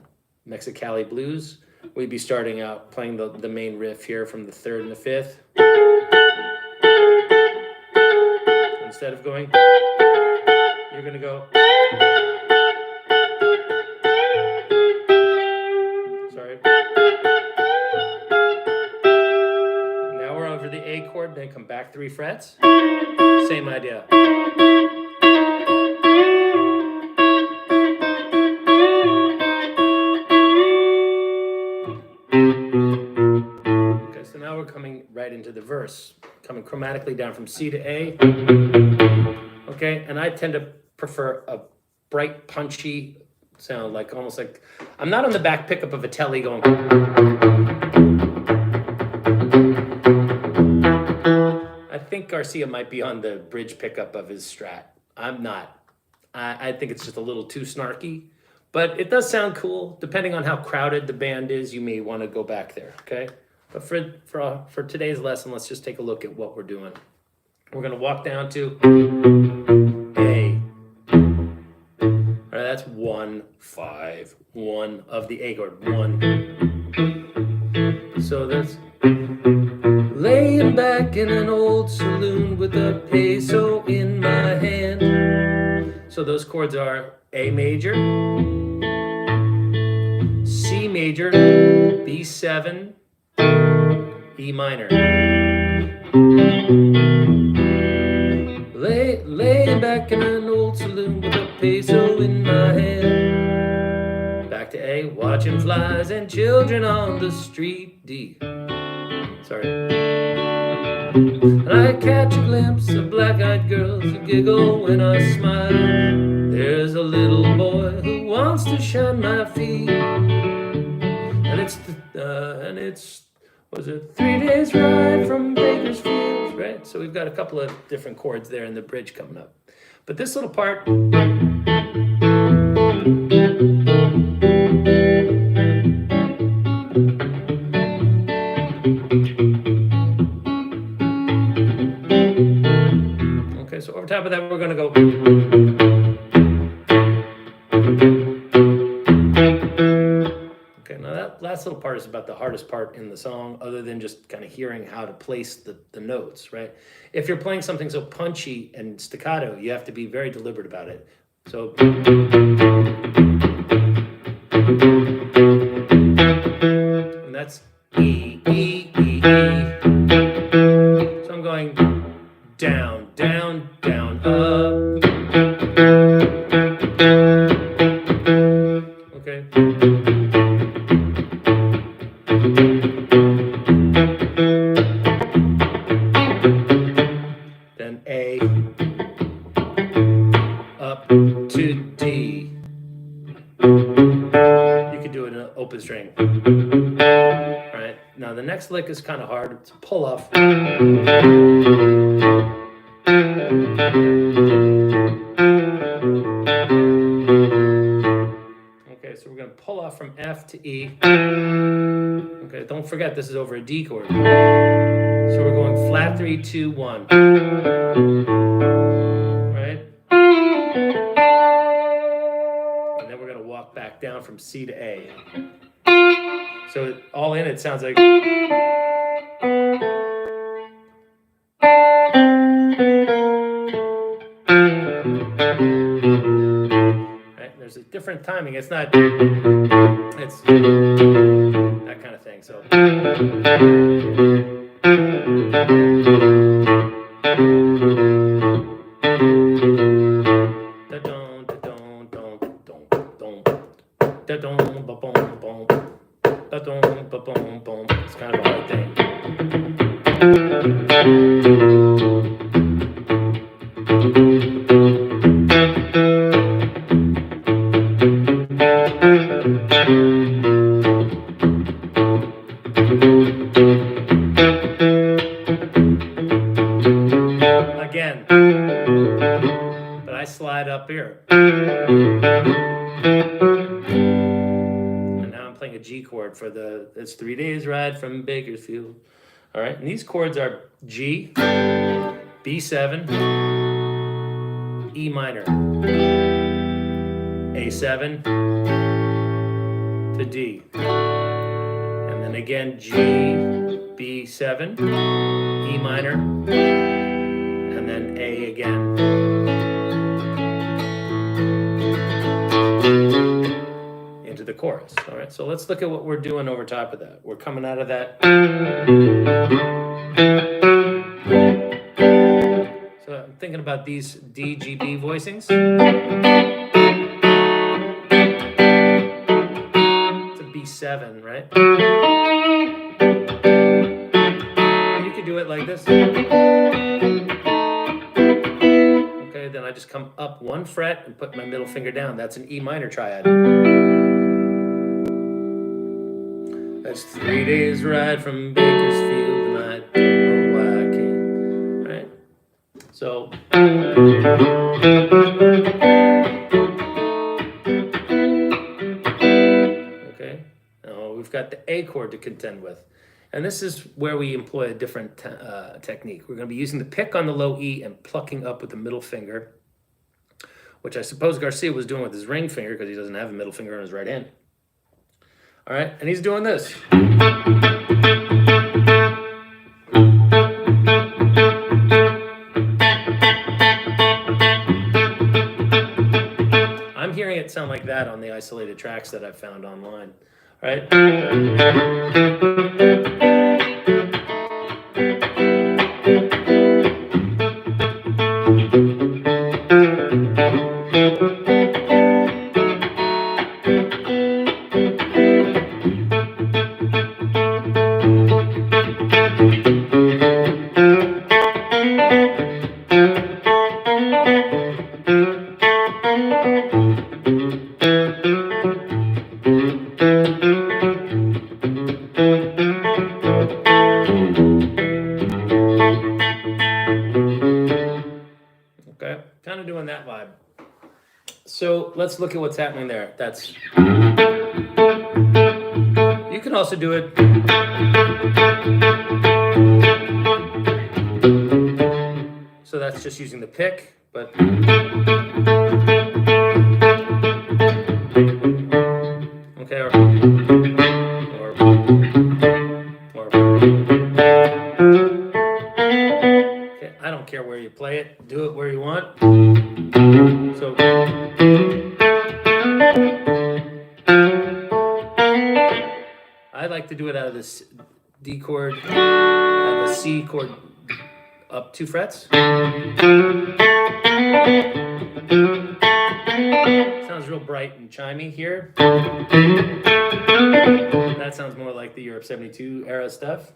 Mexicali blues, we'd be starting out playing the main riff here from the 3rd and the 5th. Instead of going, you're gonna go. Sorry. Now we're over the A chord, then come back 3 frets. Same idea. Okay, so now we're coming right into the verse, coming chromatically down from C to A. Okay, and I tend to prefer a bright, punchy sound, like almost like, I'm not on the back pickup of a telly going. I think Garcia might be on the bridge pickup of his Strat. I'm not. I think it's just a little too snarky, but it does sound cool. Depending on how crowded the band is, you may want to go back there, okay? But for today's lesson, let's just take a look at what we're doing. We're going to walk down to A. All right, that's 1, 5, 1 of the A chord, 1. So that's laying back in an old saloon with a peso in my hand. So those chords are A major, C major, B7, E minor. Laying back in an old saloon with a peso in my hand. Back to A, watching flies and children on the street. D. Sorry. And I catch a glimpse of black-eyed girls who giggle when I smile. There's a little boy who wants to shine my feet. And it's was it 3 days ride from Bakersfield, right? So we've got a couple of different chords there in the bridge coming up. But this little part, okay, so over top of that, we're going to go. Okay, now that last little part is about the hardest part in the song, other than just kind of hearing how to place the notes, right? If you're playing something so punchy and staccato, you have to be very deliberate about it. So, and that's E, E, E, E. So I'm going down, down, down, up. Okay. Then A, up to D. You could do it in an open string. All right, now the next lick is kind of hard. It's a pull off. Okay, so we're going to pull off from F to E. Okay, don't forget this is over a D chord. So we're going flat 3, 2, 1. Right? And then we're going to walk back down from C to A. So all in it sounds like. Right? There's a different timing. It's not. It's that kind of thing. So. It's kind of a hard thing. Again, but I slide up here. And now I'm playing a G chord for it's 3 days ride from Bakersfield. All right, and these chords are G, B7, E minor, A7 to D. And then again, G, B7, E minor, and then A again. Into the chorus. All right, so let's look at what we're doing over top of that. We're coming out of that. So I'm thinking about these D, G, B voicings. It's a B7, right? You could do it like this. Okay, then I just come up 1 fret and put my middle finger down. That's an E minor triad. That's 3 days ride from Bakersfield, and I don't know why I came. Right? So okay, now we've got the A chord to contend with. And this is where we employ a different technique. We're going to be using the pick on the low E and plucking up with the middle finger, which I suppose Garcia was doing with his ring finger because he doesn't have a middle finger on his right hand. All right, and he's doing this. I'm hearing it sound like that on the isolated tracks that I've found online. All right. Okay, kind of doing that vibe. So let's look at what's happening there. That's, you can also do it. So that's just using the pick, but okay, or okay, I don't care where you play it, do it where you want. So I like to do it out of this D chord, out of the C chord up 2 frets. Sounds real bright and chimey here. That sounds more like the Europe 72 era stuff.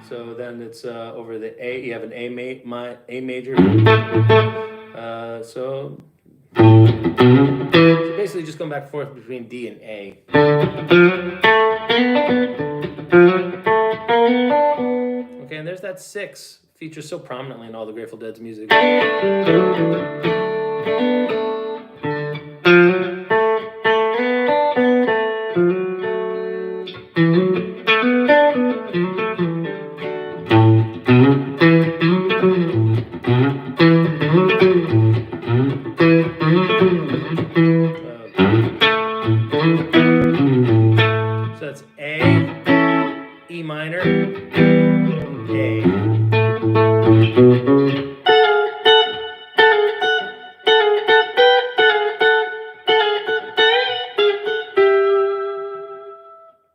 So then it's over the A. You have an A major. So basically just going back and forth between D and A. Okay, and there's that 6. Features so prominently in all the Grateful Dead's music. So that's A, E minor, A.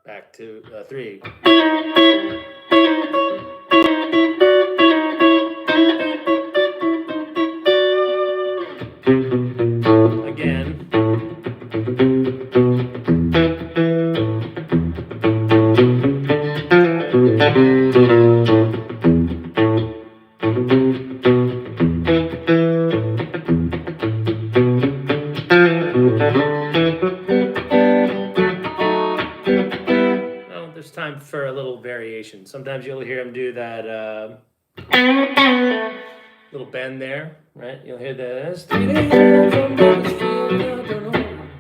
Back to 3. Again. Well, there's time for a little variation. Sometimes you'll hear him do that little bend there, right? You'll hear that.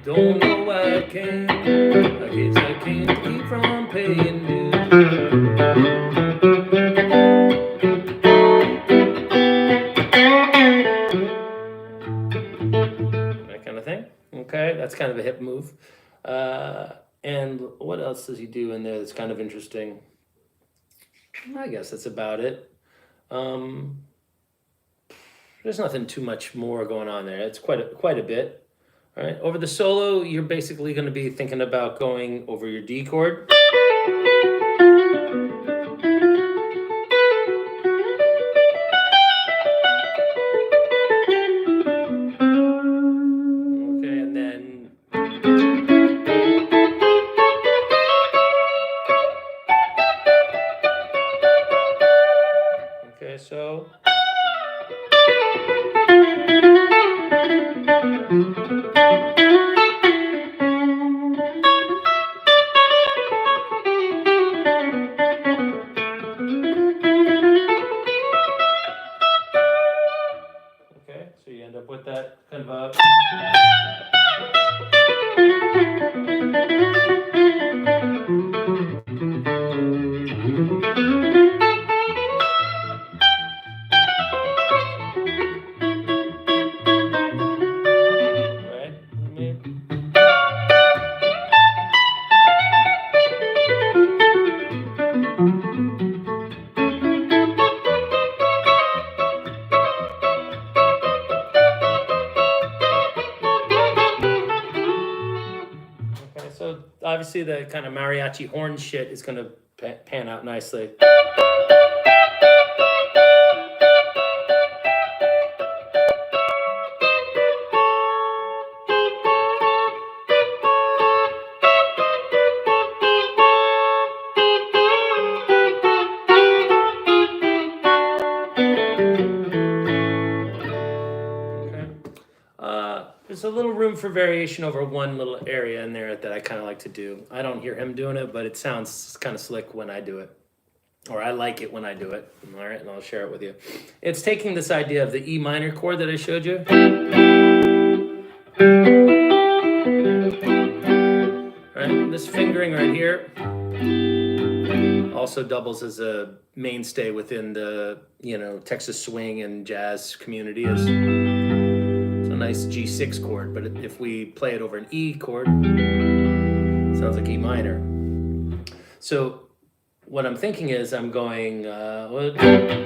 Don't know why I can't. I guess I can't keep from paying dues. That kind of thing. Okay, that's kind of a hip move. And what else does he do in there that's kind of interesting? I guess that's about it. There's nothing too much more going on there. It's quite a bit. All right, over the solo, you're basically going to be thinking about going over your D chord. Okay, and then okay, so So you end up with that kind of a... So obviously the kind of mariachi horn shit is going to pan out nicely. There's a little room for variation over one little area in there that I kind of like to do. I don't hear him doing it, but it sounds kind of slick when I do it. Or I like it when I do it. All right, and I'll share it with you. It's taking this idea of the E minor chord that I showed you. Right, this fingering right here also doubles as a mainstay within the, Texas swing and jazz community. It's a nice G6 chord, but if we play it over an E chord, it sounds like E minor. So what I'm thinking is I'm going, okay,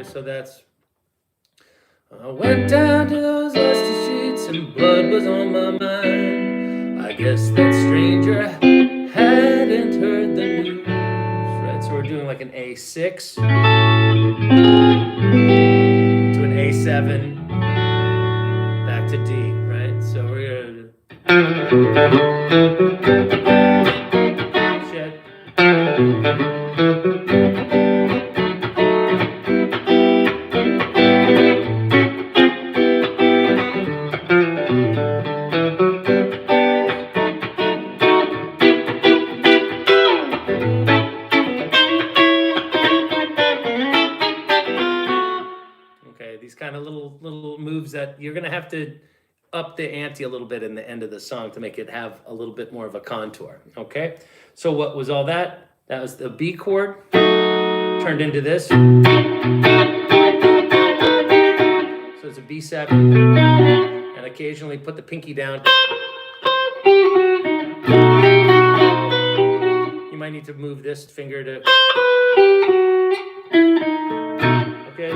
so that's, I went down to those dusty streets and blood was on my mind. I guess that stranger hadn't heard the news, right? So we're doing like an A6 to an A7 back to D, right? So we're gonna shit. These kind of little moves that you're going to have to up the ante a little bit in the end of the song to make it have a little bit more of a contour, okay? So what was all that? That was the B chord turned into this. So it's a B7, and occasionally put the pinky down. You might need to move this finger to... Okay.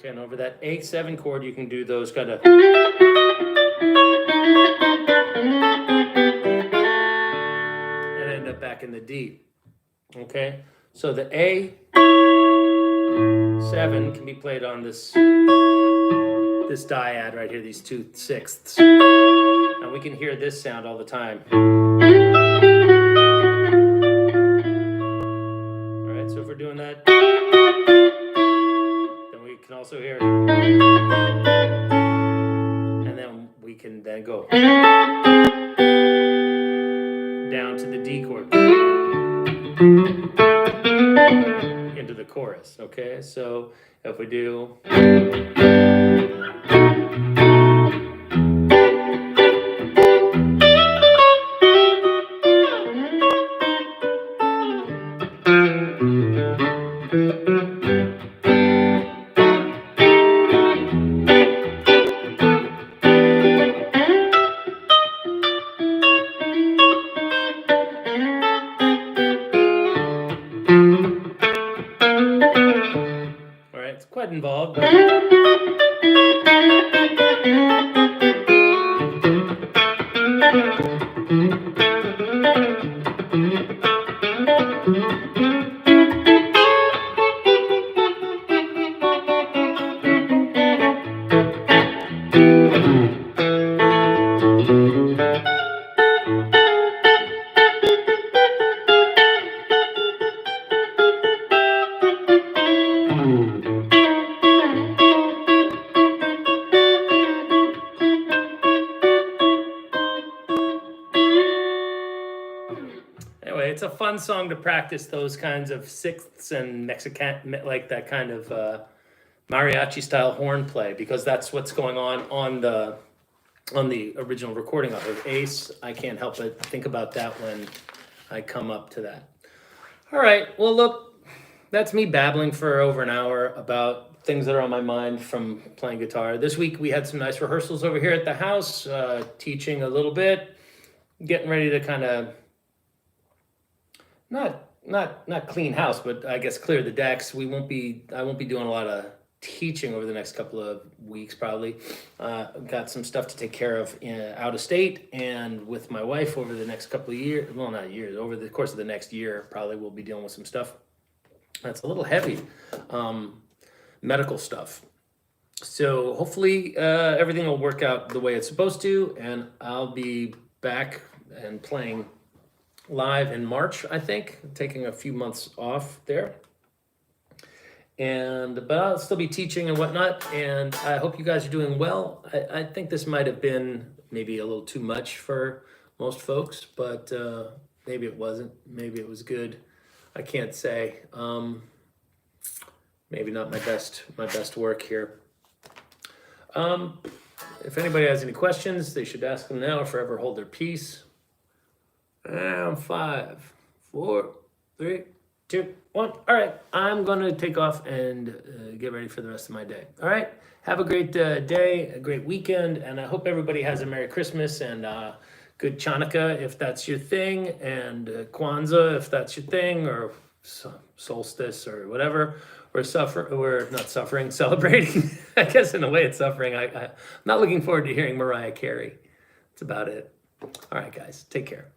And over that A7 chord, you can do those kind of, and end up back in the D. Okay, so the A7 can be played on this dyad right here, these 2/6, and we can hear this sound all the time. All right, so if we're doing that, we can also hear it. And then we can then go down to the D chord into the chorus, okay? So if we do... Quite involved. But... it's a fun song to practice those kinds of sixths and Mexican, like that kind of mariachi style horn play, because that's what's going on the original recording of it. Ace, I can't help but think about that when I come up to that. All right, well, look, that's me babbling for over an hour about things that are on my mind from playing guitar. This week we had some nice rehearsals over here at the house, teaching a little bit, getting ready to kind of not clean house, but I guess clear the decks. I won't be doing a lot of teaching over the next couple of weeks, probably. Got some stuff to take care of out of state, and with my wife over the next couple of years, well, not years, over the course of the next year, probably we'll be dealing with some stuff that's a little heavy, medical stuff. So hopefully everything will work out the way it's supposed to, and I'll be back and playing live in March, I think, taking a few months off there. But I'll still be teaching and whatnot, and I hope you guys are doing well. I think this might have been maybe a little too much for most folks, but maybe it wasn't. Maybe it was good. I can't say. Maybe not my best work here. If anybody has any questions, they should ask them now or forever hold their peace. And 5, 4, 3, 2, 1. All right, I'm going to take off and get ready for the rest of my day. All right, have a great day, a great weekend, and I hope everybody has a Merry Christmas and good Chanukah if that's your thing, and Kwanzaa if that's your thing, or solstice or whatever. We're not suffering, celebrating. I guess in a way it's suffering. I'm not looking forward to hearing Mariah Carey. That's about it. All right, guys, take care.